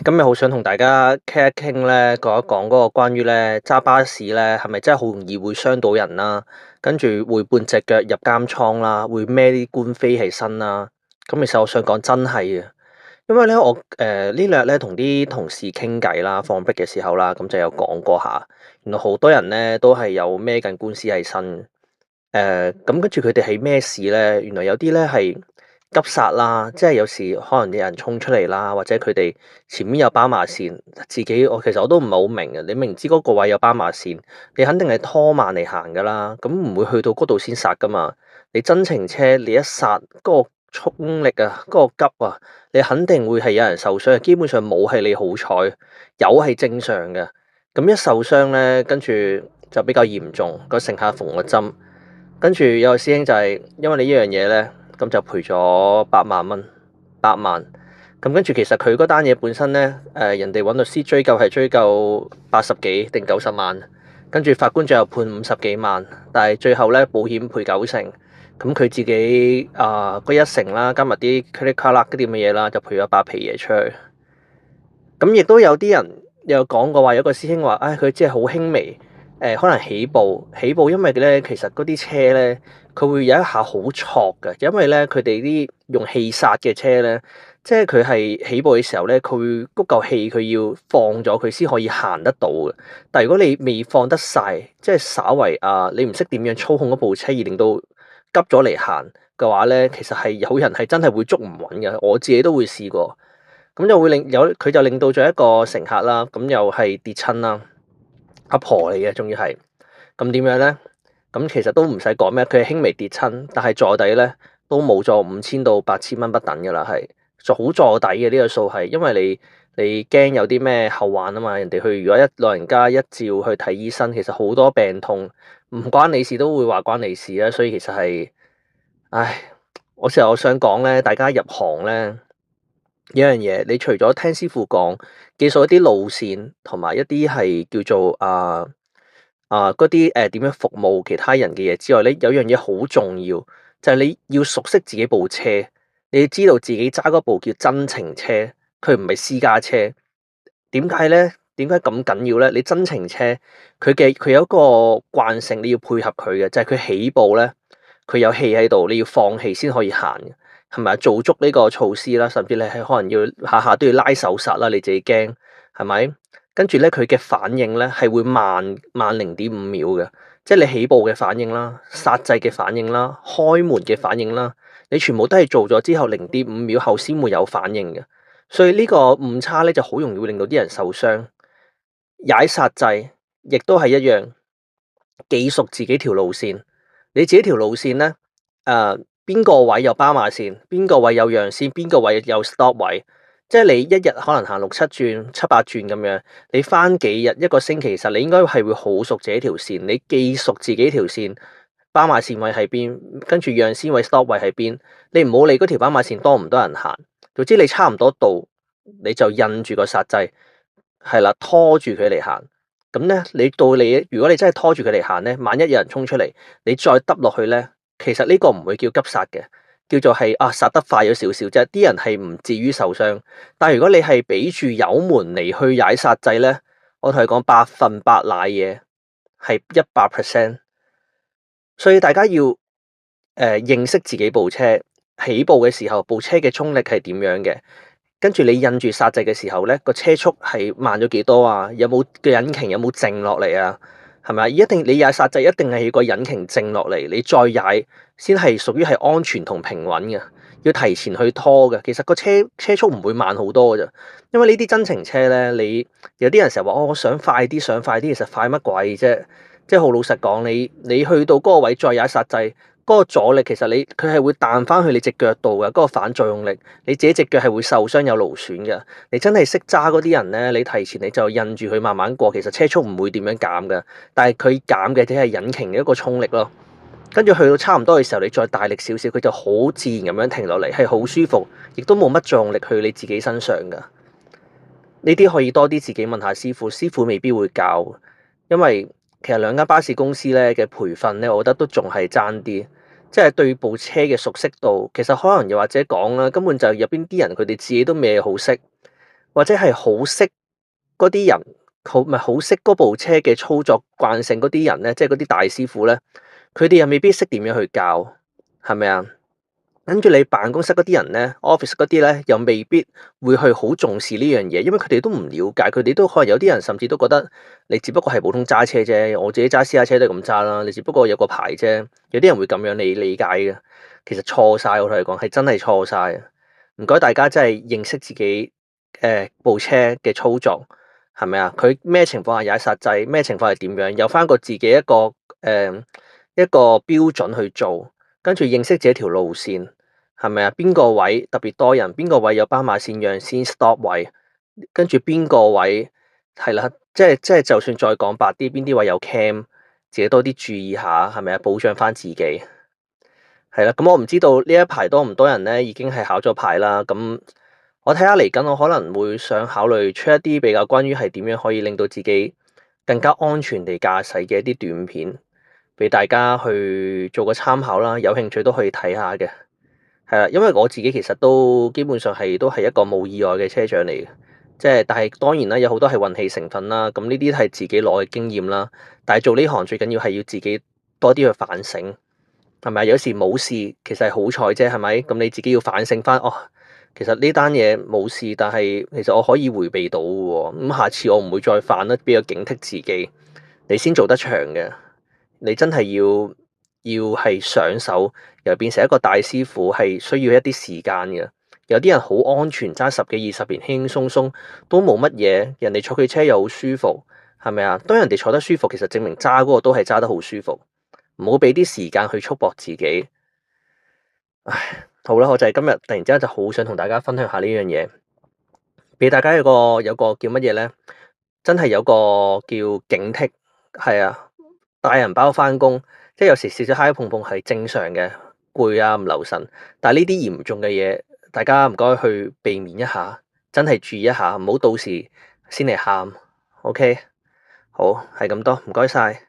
今日好想同大家傾一傾咧，講一講嗰個關於咧揸巴士咧，係咪真係好容易會傷到人啦？跟住會半隻腳入監倉啦，會孭啲官非起身啦。咁其實我想講真係嘅，因為咧我呢兩日咧同啲同事傾偈啦，放 break 嘅時候啦，咁就有講過下，原來好多人咧都係有孭緊官司喺身。咁跟住佢哋係咩事咧？原來有啲咧係急剎啦，即係有時可能有人衝出嚟啦，或者佢哋前面有斑馬線，其實我都唔係好明嘅。你明知嗰個位有斑馬線，你肯定係拖慢嚟行噶啦，咁唔會去到嗰度先剎噶嘛。你真情車你一剎嗰個衝力啊，嗰個急啊，你肯定會係有人受傷。基本上冇係你好彩，有係正常嘅。咁一受傷咧，跟住就比較嚴重，個乘客縫個針。跟住有個師兄就係因為你呢樣嘢咧，咁就賠咗8萬蚊，8萬。咁跟住其實佢嗰單嘢本身咧，人哋揾律師追究係追究80幾定90萬，跟住法官最後判50幾萬，但係最後咧保險賠90成，咁佢自己嗰1成啦，加埋啲 credit card 啦嗰啲咁嘅嘢啦，就賠咗8皮嘢出去。咁亦都有啲人有講過話，有個師兄話，佢只係好輕微，可能起步，因為咧其實嗰啲車咧，佢會有一下好挫嘅，因為咧佢哋啲用氣剎嘅車咧，即係佢係起步嘅時候咧，佢會嗰嚿氣佢要放咗佢先可以行得到嘅。但係如果你未放得晒，即係稍為你唔識點樣操控嗰部車而令到急咗嚟行嘅話咧，其實係有人係真係會捉唔穩嘅，我自己都會試過。咁就會佢就令到咗一個乘客啦，咁又係跌親啦，阿婆嚟嘅，仲要係咁點樣咧？咁其實都唔使講咩，佢係輕微跌親，但係坐底咧都冇咗5000到8000蚊不等噶啦，係好坐底嘅呢個數係，因為你驚有啲咩後患啊嘛，人哋如果老人家一照去睇醫生，其實好多病痛唔關你事都會話關你事啦，所以其實係，我想講咧，大家入行咧。有樣嘢，你除咗聽師傅講，記熟一啲路線，同埋一啲係叫做嗰啲點樣服務其他人嘅嘢之外咧，有樣嘢好重要，就係你要熟悉自己部車，你要知道自己揸嗰部叫真情車，佢唔係私家車。點解咧？點解咁緊要咧？你真情車，佢有一個慣性，你要配合佢嘅，就係佢起步咧，佢有氣喺度，你要放氣先可以行嘅。係咪做足呢個措施啦？甚至你係可能要下下都要拉手剎啦，你自己驚係咪？跟住咧，佢嘅反應咧係會慢0.5秒嘅，即係你起步嘅反應啦、剎掣嘅反應啦、開門嘅反應啦，你全部都係做咗之後0.5秒後先會有反應嘅。所以呢個誤差咧就好容易會令到啲人受傷。踩剎掣亦都係一樣，記熟自己條路線。你自己條路線咧，邊個位有斑馬線，邊個位有讓線，邊個位有 stop 位，即係你一日可能行6、7轉、7、8轉咁樣，你翻幾日一個星期，其實你應該係會好熟自己條線。你記熟自己條線，斑馬線位喺邊，跟住讓線位 stop 位喺邊，你唔好理嗰條斑馬線多唔多人行，總之你差唔多到，你就印住個剎掣，係啦，拖住佢嚟行。咁咧，如果你真係拖住佢嚟行咧，萬一有人衝出嚟，你再耷落去咧。其實呢個唔會叫急剎嘅，叫做係剎得快咗少少啫。啲人係唔至於受傷。但係如果你係俾住油門嚟去踩剎掣咧，我同你講100%瀨嘢，係100%。所以大家要認識自己部車，起步嘅時候部車嘅衝力係點樣嘅，跟住你印住剎掣嘅時候咧，個車速係慢咗幾多啊？有冇個引擎有冇靜落嚟啊？係咪？你踩剎掣一定係要個引擎靜落嚟，你再踩先係屬於係安全同平穩嘅。要提前去拖嘅，其實個車速唔會慢好多嘅啫。因為呢啲真情車咧，你有啲人成日話我想快啲，想快啲，其實快乜鬼啫？即係好老實講，你去到嗰個位再踩剎掣，嗰個阻力其實佢係會彈翻去你隻腳度嘅，嗰個反作用力，你自己隻腳係會受傷有勞損嘅。你真係識揸嗰啲人咧，你提前你就印住佢慢慢過，其實車速唔會點樣減嘅，但係佢減嘅只係引擎嘅一個衝力咯。跟住去到差唔多嘅時候，你再大力少少，佢就好自然咁樣停落嚟，係好舒服，亦都冇乜作用力去你自己身上噶。呢啲可以多啲自己問下師傅，師傅未必會教，因為其實兩間巴士公司咧嘅培訓咧，我覺得都仲係爭啲，即係對部車嘅熟悉度，其實可能又或者講啦，根本就入邊啲人佢哋自己都未好識。或者係好識嗰啲人，好識嗰部車嘅操作慣性嗰啲人咧，即係嗰啲大師傅咧，佢哋又未必識點樣去教，係咪啊？跟住你辦公室嗰啲人咧，office 嗰啲咧，又未必會去好重視呢樣嘢，因為佢哋都唔了解，佢哋都可能有啲人甚至都覺得你只不過係普通揸車啫，我自己揸私家車都係咁揸啦，你只不過有個牌啫，有啲人會咁樣理解嘅，其實錯晒，我同你講係真係錯晒。唔該大家真係認識自己部車嘅操作係咪啊？佢咩情況下踩剎掣，咩情況係點樣，有翻個自己一個標準去做。跟住認識自己條路線係咪啊？邊個位特別多人，邊個位有斑馬線讓先 stop 位，跟住邊個位係啦，即係就算再講白啲，邊啲位有 cam，自己多啲注意下係咪啊？保障翻自己係啦。咁我唔知道呢一排多唔多人咧已經係考咗牌啦。咁我睇下嚟緊，我可能會想考慮出一啲比較關於係點樣可以令到自己更加安全地駕駛嘅一啲短片。俾大家去做個參考啦，有興趣都可以睇下嘅，係啦，因為我自己其實都基本上都係一個冇意外嘅車長嚟嘅，即係但係當然啦，有好多係運氣成分啦，咁呢啲係自己攞嘅經驗啦，但係做呢行最緊要係要自己多啲去反省，係咪？有時冇事其實係好彩啫，係咪？咁你自己要反省翻，哦，其實呢單嘢冇事，但係其實我可以迴避到嘅喎，咁下次我唔會再犯啦，比較警惕自己，你先做得長嘅。你真係要係上手，又變成一個大師傅，係需要一啲時間嘅。有啲人好安全，揸10幾20年，輕輕鬆鬆都冇乜嘢，人哋坐佢車又好舒服，係咪啊？當人哋坐得舒服，其實證明揸嗰個都係揸得好舒服。唔好俾啲時間去束縛自己。唉，好啦，我就係今日突然之間就好想同大家分享下呢樣嘢，俾大家有個叫乜嘢咧？真係有個叫警惕，係啊。大人包返工，即係有時少少嗨碰碰係正常嘅，攰啊唔留神。但係呢啲嚴重嘅嘢，大家唔該去避免一下，真係注意一下，唔好到時先嚟喊。OK，好，係咁多，唔該晒。